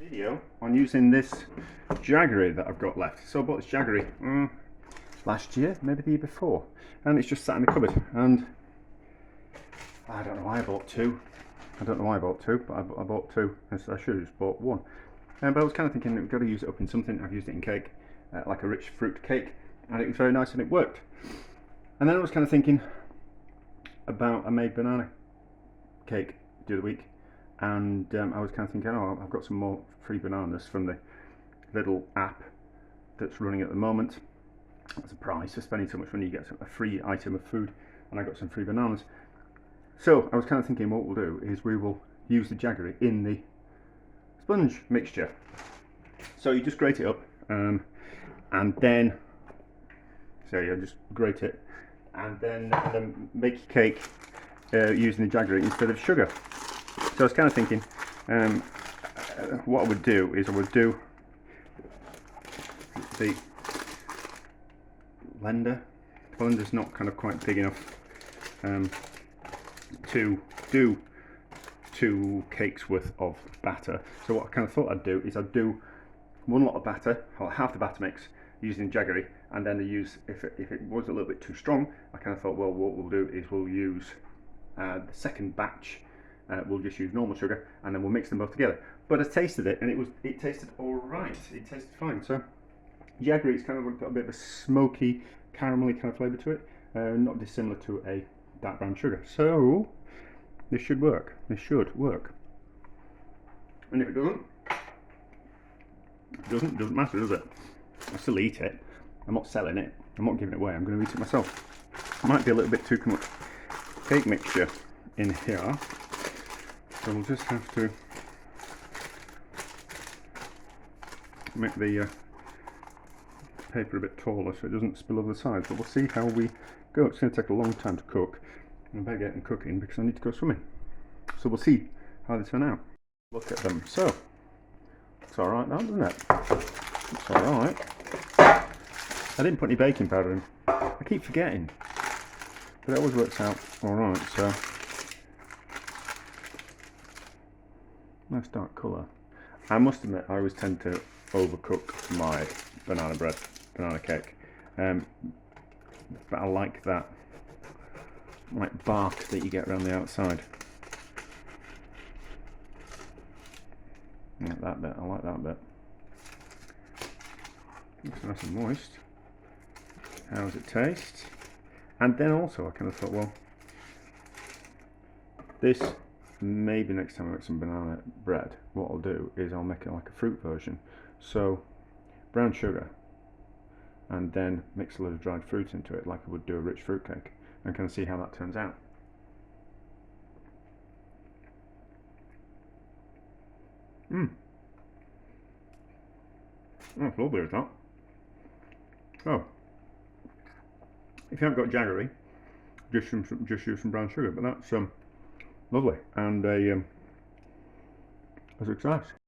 Video on using this Jaggery that I've got left. So I bought this Jaggery last year, maybe the year before, and it's just sat in the cupboard, and I don't know why I bought two. I don't know why I bought two, but I bought two. I should have just bought one. But I was kind of thinking I've got to use it up in something. I've used it in cake, like a rich fruit cake, and it was very nice and it worked. And then I was kind of thinking about, I made banana cake the other week, and I was kind of thinking, oh, I've got some more free bananas from the little app that's running at the moment. That's a prize for spending so much money. You get a free item of food, and I got some free bananas. So I was kind of thinking what we'll do is we will use the Jaggery in the sponge mixture. So you just grate it up, and then you just grate it, and then make your cake using the Jaggery instead of sugar. So I was kind of thinking, what I would do is I would do the blender. The blender's not kind of quite big enough to do 2 cakes worth of batter. So what I kind of thought I'd do is I'd do one lot of batter, or half the batter mix, using Jaggery, and then if it was a little bit too strong, I kind of thought, well, what we'll do is we'll use the second batch. We'll just use normal sugar, and then we'll mix them both together. But I tasted it, and it tasted all right. It tasted fine. So Jaggery, it's kind of got a bit of a smoky, caramelly kind of flavour to it, not dissimilar to a dark brown sugar. So this should work. This should work. And if it doesn't matter, does it? I still eat it. I'm not selling it. I'm not giving it away. I'm going to eat it myself. Might be a little bit too much cake mixture in here. So we'll just have to make the paper a bit taller so it doesn't spill over the sides, but we'll see how we go. It's going to take a long time to cook, and I better get them cooking because I need to go swimming. So we'll see how they turn out. Look at them. So it's alright now, doesn't it? It's alright. I didn't put any baking powder in. I keep forgetting, but it always works out alright. So nice dark colour. I must admit, I always tend to overcook my banana cake, but I like that bark that you get around the outside. I like that bit. I like that bit. Looks nice and moist. How does it taste? And then also, I kind of thought, well, this. Maybe next time I make some banana bread, what I'll do is I'll make it like a fruit version. So brown sugar, and then mix a load of dried fruit into it like I would do a rich fruit cake, and kind of see how that turns out. That's lovely, is that? Oh, if you haven't got Jaggery, just use some brown sugar, but that's lovely, and a success.